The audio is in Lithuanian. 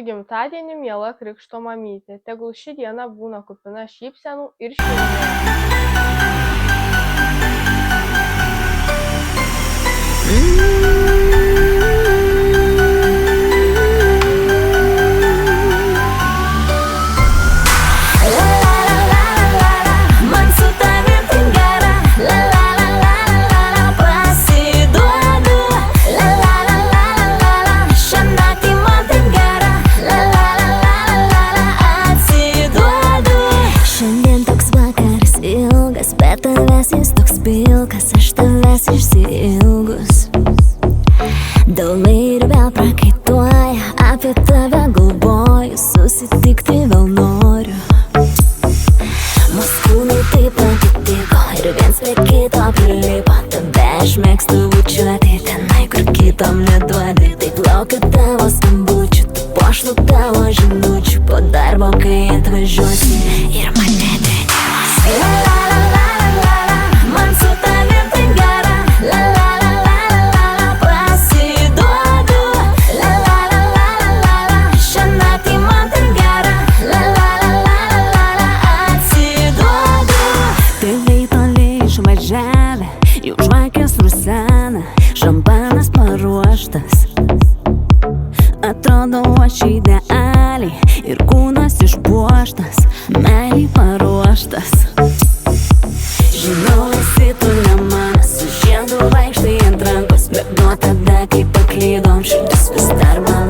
su gimtadieniu, miela krikšto mamytė. Tegul ši diena būna kupina šypsenų ir šilumos. Bet tavęs jis toks pilkas, aš tavęs išsiilgus. Delnai ir vėl prakaituoja, apie tave galvoju, susitikti vėl noriu. Mūsų kūnai taip patiko ir viens prie kito prilipo. Tave aš mėgstu bučiuoti tenai, kur kitom neduodi. Taip laukiu tavo skambučių, tu pošlu tavo žinučių. Po darbo, kai atvažiuosi ir mane treniruosi. Man su tavim tai gera, la la la la la la, pasiduodu, la la la la la la, šią naktį man tai gera, la la la la la la, atsiduodu. Tėvai toli išvažiavę, jau žvakės rusena, šampanas paruoštas. Atrodo aš idealiai ir kūnas išpuoštas, meilei paruoštas. Žinau, esi tu ne man, su žiedu vaikštai ant rankos, bet nuo tada, kai paklydom, širdis vis dar man.